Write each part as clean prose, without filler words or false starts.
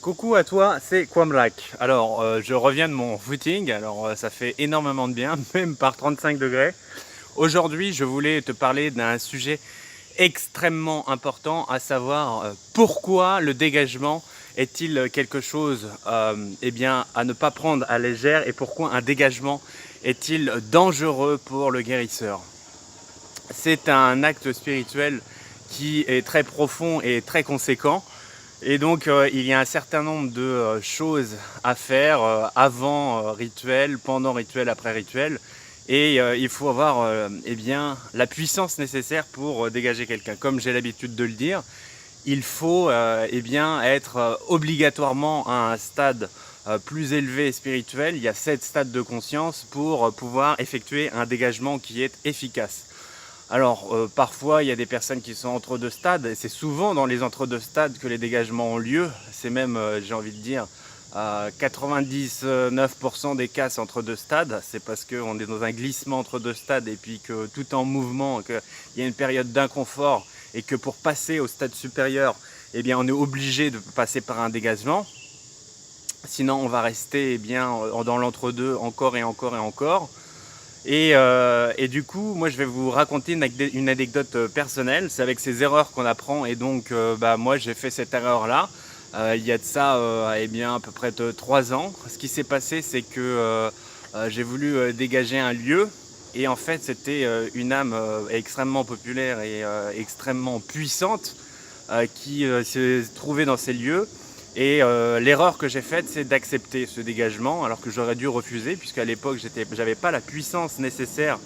Coucou à toi, c'est Kwamrak. Alors, je reviens de mon footing, ça fait énormément de bien, même par 35 degrés. Aujourd'hui, je voulais te parler d'un sujet extrêmement important, à savoir pourquoi le dégagement est-il quelque chose eh bien, à ne pas prendre à légère et pourquoi un dégagement est-il dangereux pour le guérisseur. C'est un acte spirituel qui est très profond et très conséquent. Et donc, il y a un certain nombre de choses à faire avant rituel, pendant rituel, après rituel. Et il faut avoir eh bien, la puissance nécessaire pour dégager quelqu'un. Comme j'ai l'habitude de le dire, il faut eh bien, être obligatoirement à un stade plus élevé spirituel. Il y a 7 stades de conscience pour pouvoir effectuer un dégagement qui est efficace. Alors, parfois, il y a des personnes qui sont entre deux stades, et c'est souvent dans les entre-deux stades que les dégagements ont lieu. C'est même, j'ai envie de dire, 99% des cas, c'est entre deux stades. C'est parce qu'on est dans un glissement entre deux stades, et puis que tout est en mouvement, qu'il y a une période d'inconfort, et que pour passer au stade supérieur, eh bien, on est obligé de passer par un dégagement. Sinon, on va rester eh bien, dans l'entre-deux encore et encore et encore. Et du coup, moi je vais vous raconter une anecdote personnelle. C'est avec ces erreurs qu'on apprend. Et donc, moi j'ai fait cette erreur-là. Il y a de ça eh bien, à peu près 3 ans. Ce qui s'est passé, c'est que j'ai voulu dégager un lieu. Et en fait, c'était une âme extrêmement populaire et extrêmement puissante qui se trouvait dans ces lieux. Et l'erreur que j'ai faite, c'est d'accepter ce dégagement, alors que j'aurais dû refuser, puisqu'à l'époque, j'avais pas la puissance nécessaire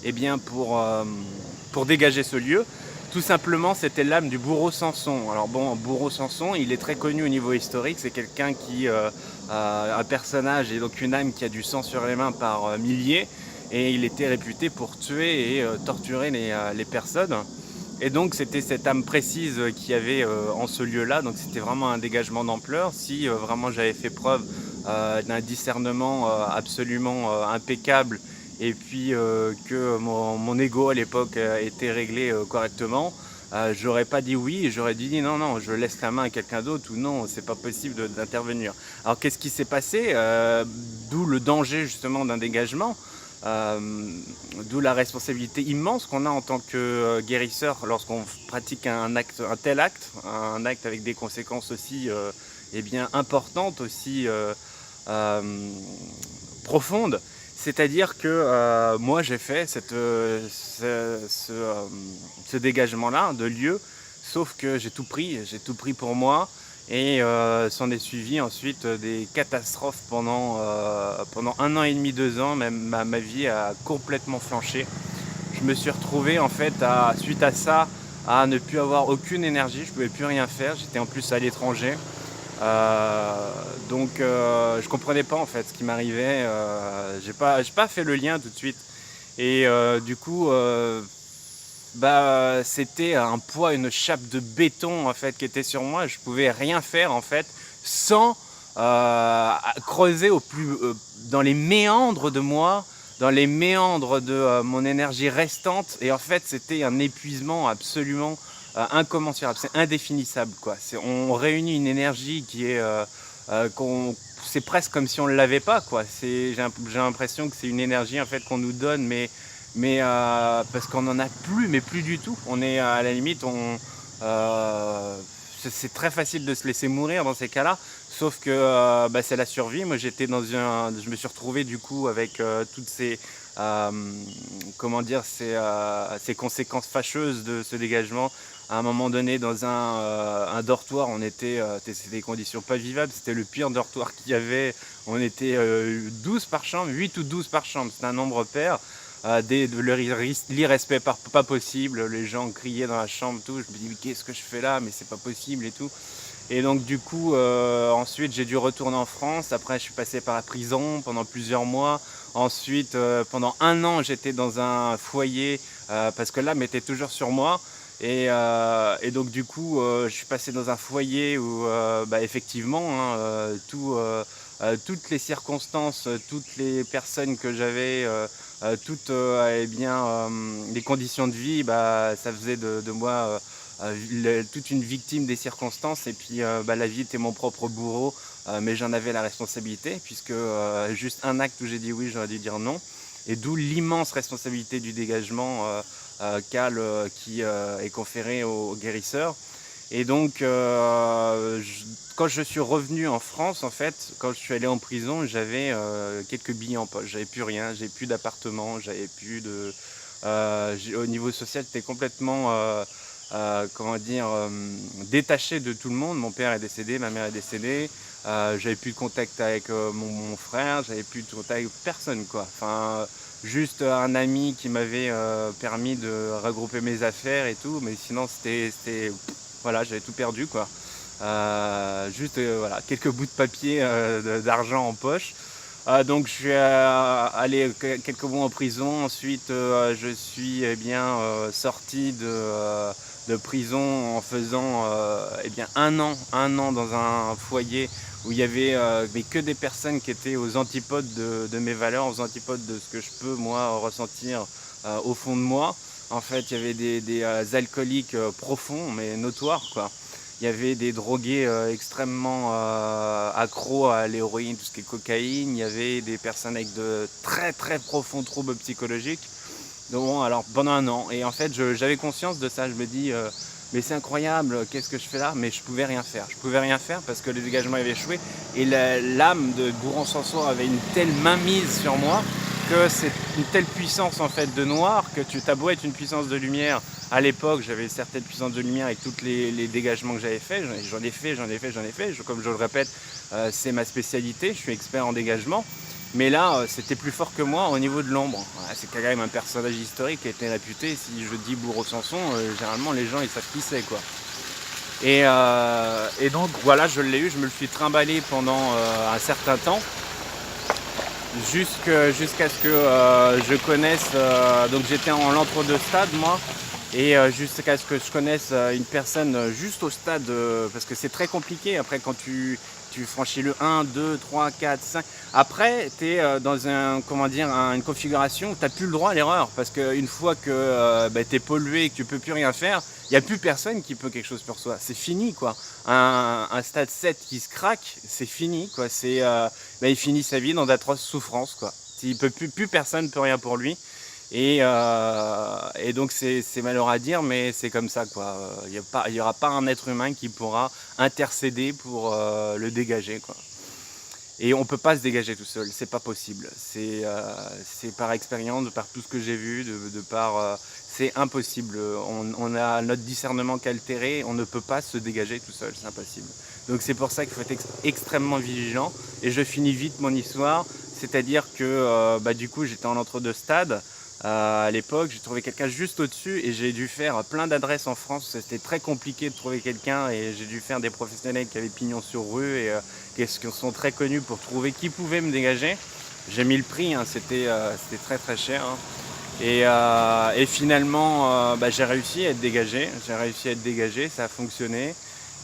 eh bien, pour dégager ce lieu. Tout simplement, c'était l'âme du bourreau Samson. Alors bon, bourreau Samson, il est très connu au niveau historique. C'est quelqu'un qui, un personnage et donc une âme qui a du sang sur les mains par milliers. Et il était réputé pour tuer et torturer les personnes. Et donc c'était cette âme précise qu'il y avait en ce lieu-là, donc c'était vraiment un dégagement d'ampleur. Si vraiment j'avais fait preuve d'un discernement absolument impeccable, et puis que mon ego à l'époque était réglé correctement, j'aurais pas dit oui, j'aurais dit non, non, je laisse la main à quelqu'un d'autre, ou non, c'est pas possible d'intervenir. Alors qu'est-ce qui s'est passé d'où le danger justement d'un dégagement. D'où la responsabilité immense qu'on a en tant que guérisseur lorsqu'on pratique un tel acte, un acte avec des conséquences aussi eh bien, importantes, aussi euh, profondes. C'est-à-dire que moi j'ai fait ce dégagement-là de lieu, sauf que j'ai tout pris pour moi. Et s'en est suivi ensuite des catastrophes pendant 1 an et demi, 2 ans. Même ma vie a complètement flanché. Je me suis retrouvé en fait suite à ça à ne plus avoir aucune énergie, je ne pouvais plus rien faire. J'étais en plus à l'étranger. Donc je comprenais pas en fait ce qui m'arrivait. J'ai pas fait le lien tout de suite. Et du coup c'était un poids, une chape de béton en fait qui était sur moi. Je pouvais rien faire en fait sans creuser dans les méandres de moi, dans les méandres de mon énergie restante. Et en fait, c'était un épuisement absolument incommensurable. C'est indéfinissable quoi. On réunit une énergie qui est c'est presque comme si on ne l'avait pas quoi. J'ai l'impression que c'est une énergie en fait qu'on nous donne, mais parce qu'on n'en a plus, mais plus du tout. On est à la limite, c'est très facile de se laisser mourir dans ces cas-là, sauf que c'est la survie. Moi j'étais je me suis retrouvé du coup avec toutes ces euh, comment dire ces conséquences fâcheuses de ce dégagement. À un moment donné, dans un dortoir, c'était des conditions pas vivables, c'était le pire dortoir qu'il y avait. On était 12 par chambre, 8 ou 12 par chambre, c'est un nombre pair. L'irrespect pas possible, les gens criaient dans la chambre, tout. Je me dis, mais qu'est-ce que je fais là, mais c'est pas possible et tout. Et donc du coup, ensuite j'ai dû retourner en France. Après je suis passé par la prison pendant plusieurs mois. Ensuite, pendant 1 an, j'étais dans un foyer parce que l'âme était toujours sur moi. Et donc du coup, je suis passé dans un foyer où effectivement, hein, toutes les circonstances, toutes les personnes que j'avais, toutes les conditions de vie, ça faisait de moi toute une victime des circonstances et puis la vie était mon propre bourreau, mais j'en avais la responsabilité puisque juste un acte où j'ai dit oui, j'aurais dû dire non. Et d'où l'immense responsabilité du dégagement qui est conférée aux guérisseurs. Et donc, quand je suis revenu en France, en fait, quand je suis allé en prison, j'avais quelques billets en poche. J'avais plus rien, j'avais plus d'appartement, j'avais plus de... au niveau social, j'étais complètement, détaché de tout le monde. Mon père est décédé, ma mère est décédée. J'avais plus de contact avec mon frère, j'avais plus de contact avec personne, quoi. Enfin, juste un ami qui m'avait permis de regrouper mes affaires et tout, mais sinon voilà, j'avais tout perdu, quoi. Voilà, quelques bouts de papier, d'argent en poche. Donc je suis allé quelques mois en prison. Ensuite, je suis sorti de prison en faisant un an dans un foyer où il y avait mais que des personnes qui étaient aux antipodes de mes valeurs, aux antipodes de ce que je peux moi ressentir au fond de moi. En fait, il y avait des alcooliques profonds mais notoires, quoi. Il y avait des drogués extrêmement accros à l'héroïne, tout ce qui est cocaïne. Il y avait des personnes avec de très très profonds troubles psychologiques. Donc bon, alors pendant un an. Et en fait, j'avais conscience de ça. Je me dis, mais c'est incroyable, qu'est-ce que je fais là? Mais je pouvais rien faire. Je pouvais rien faire parce que le dégagement avait échoué. Et l'âme de Bourron-Sanson avait une telle mainmise sur moi que c'est une telle puissance en fait de noir que t'as beau être une puissance de lumière. À l'époque, j'avais certaines puissances de lumière avec tous les dégagements que j'avais fait. J'en ai fait. Comme je le répète, c'est ma spécialité. Je suis expert en dégagement. Mais là, c'était plus fort que moi au niveau de l'ombre. C'est quand même un personnage historique qui a été réputé. Si je dis Bourron-Sanson, généralement les gens ils savent qui c'est, quoi. Et donc voilà, je l'ai eu. Je me le suis trimballé pendant un certain temps. Jusqu'à ce que je connaisse, donc j'étais en l'entre-deux stade moi, et jusqu'à ce que je connaisse une personne juste au stade, parce que c'est très compliqué après quand tu franchis le 1, 2, 3, 4, 5, après tu es dans une configuration où tu n'as plus le droit à l'erreur, parce qu'une fois que tu es pollué et que tu peux plus rien faire, il n'y a plus personne qui peut quelque chose pour soi, c'est fini, quoi. Un stade 7 qui se craque, c'est fini, quoi. Il finit sa vie dans d'atroces souffrances, quoi. Plus personne ne peut rien pour lui. Et donc c'est malheureux à dire, mais c'est comme ça, quoi. Il n'y aura pas un être humain qui pourra intercéder pour le dégager, quoi. Et on ne peut pas se dégager tout seul, c'est pas possible. C'est par expérience, par tout ce que j'ai vu, c'est impossible. On a notre discernement qu'altéré, on ne peut pas se dégager tout seul, c'est impossible. Donc c'est pour ça qu'il faut être extrêmement vigilant. Et je finis vite mon histoire, c'est-à-dire que du coup j'étais en entre-deux stades. À l'époque, j'ai trouvé quelqu'un juste au-dessus et j'ai dû faire plein d'adresses en France. C'était très compliqué de trouver quelqu'un et j'ai dû faire des professionnels qui avaient pignon sur rue et qui sont très connus pour trouver qui pouvait me dégager. J'ai mis le prix, hein, c'était très très cher, hein. Et finalement, j'ai réussi à être dégagé. Ça a fonctionné.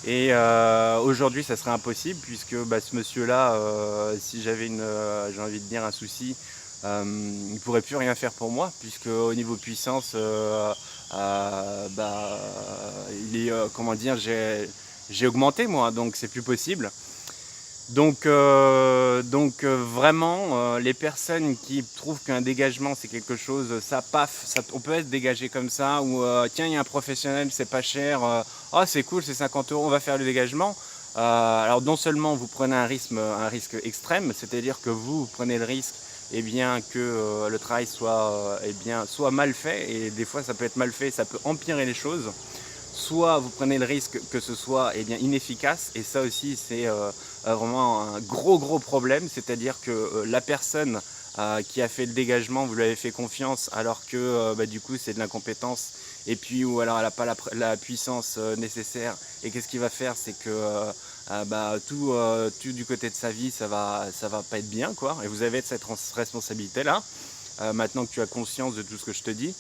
Et aujourd'hui, ça serait impossible puisque ce monsieur-là, si j'avais j'ai envie de dire un souci, il ne pourrait plus rien faire pour moi puisque au niveau puissance, j'ai augmenté moi, donc c'est plus possible. Donc vraiment, les personnes qui trouvent qu'un dégagement c'est quelque chose, on peut être dégagé comme ça, ou tiens, il y a un professionnel, c'est pas cher, oh c'est cool, c'est 50 €, on va faire le dégagement. Alors non seulement vous prenez un risque extrême, c'est-à-dire que vous prenez le risque que le travail soit mal fait, et des fois ça peut être mal fait, ça peut empirer les choses. Soit vous prenez le risque que ce soit inefficace, et ça aussi c'est vraiment un gros problème, c'est-à-dire que la personne qui a fait le dégagement, vous lui avez fait confiance alors que du coup c'est de l'incompétence, et puis ou alors elle n'a pas la puissance nécessaire, et qu'est-ce qu'il va faire, c'est que tout du côté de sa vie ça va pas être bien, quoi, et vous avez cette responsabilité là maintenant que tu as conscience de tout ce que je te dis.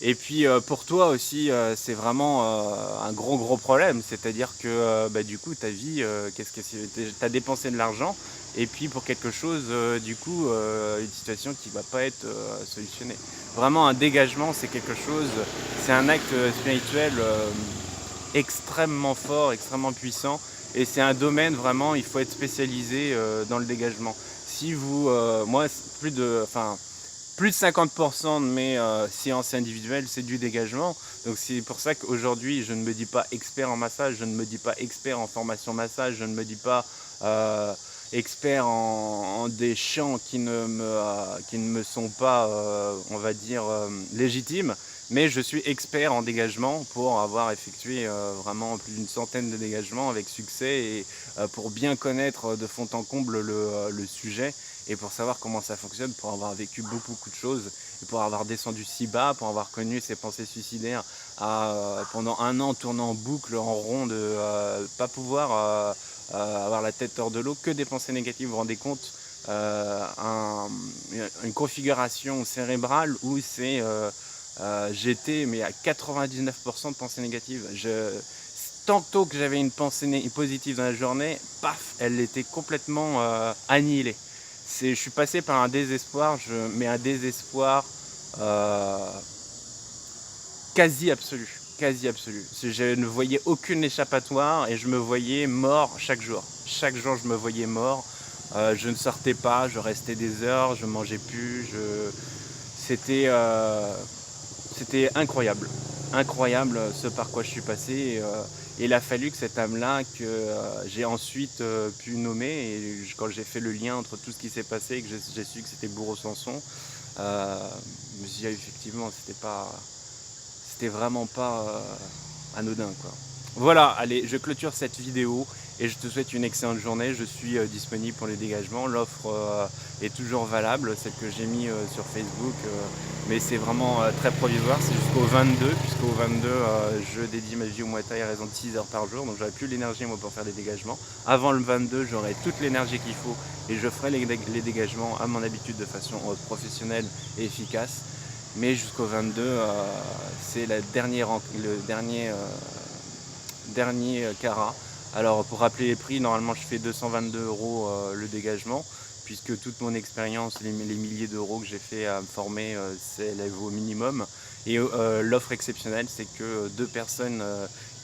Et puis pour toi aussi, c'est vraiment un gros problème, c'est-à-dire que du coup ta vie, tu as dépensé de l'argent, et puis pour quelque chose, une situation qui va pas être solutionnée. Vraiment un dégagement, c'est quelque chose, c'est un acte spirituel extrêmement fort, extrêmement puissant. Et c'est un domaine vraiment, il faut être spécialisé dans le dégagement. Si vous, moi, plus de 50% de mes séances individuelles, c'est du dégagement. Donc c'est pour ça qu'aujourd'hui, je ne me dis pas expert en massage, je ne me dis pas expert en formation massage, je ne me dis pas expert en des champs qui ne me sont pas, on va dire, légitimes. Mais je suis expert en dégagement pour avoir effectué vraiment plus d'une centaine de dégagements avec succès et pour bien connaître de fond en comble le sujet et pour savoir comment ça fonctionne, pour avoir vécu beaucoup de choses et pour avoir descendu si bas, pour avoir connu ces pensées suicidaires pendant un an tournant en boucle, en rond, de pas pouvoir avoir la tête hors de l'eau, que des pensées négatives. Vous vous rendez compte une configuration cérébrale où c'est j'étais mais à 99% de pensées négatives. Tantôt que j'avais une pensée positive dans la journée, paf, elle était complètement annihilée. Je suis passé par un désespoir, mais un désespoir quasi absolu. Quasi absolu. Je ne voyais aucune échappatoire et je me voyais mort chaque jour. Chaque jour, je me voyais mort. Je ne sortais pas, je restais des heures, je mangeais plus. C'était incroyable. Incroyable ce par quoi je suis passé. Et il a fallu que cette âme-là, que j'ai ensuite pu nommer, et quand j'ai fait le lien entre tout ce qui s'est passé et que j'ai su que c'était Bourreau Sanson, je me suis dit effectivement, c'était vraiment pas anodin, quoi. Voilà, allez, je clôture cette vidéo et je te souhaite une excellente journée. Je suis disponible pour les dégagements. L'offre est toujours valable, celle que j'ai mis sur Facebook, mais c'est vraiment très provisoire. C'est jusqu'au 22, puisqu'au 22, je dédie ma vie au Muay Thai à raison de 6 heures par jour, donc j'aurai plus l'énergie moi pour faire des dégagements. Avant le 22, j'aurai toute l'énergie qu'il faut et je ferai les dégagements à mon habitude de façon professionnelle et efficace. Mais jusqu'au 22, c'est le dernier carat. Alors pour rappeler les prix, normalement je fais 222 € le dégagement, puisque toute mon expérience, les milliers d'euros que j'ai fait à me former, c'est au minimum. Et l'offre exceptionnelle, c'est que deux personnes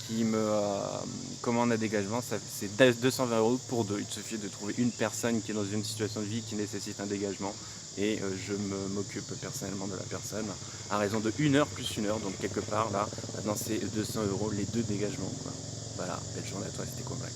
qui me commandent un dégagement, c'est 220 € pour deux. Il suffit de trouver une personne qui est dans une situation de vie qui nécessite un dégagement. Et je m'occupe personnellement de la personne à raison de 1 heure plus 1 heure. Donc quelque part là, maintenant c'est 200 € les deux dégagements, quoi. Voilà, belle journée à toi, c'était Comac.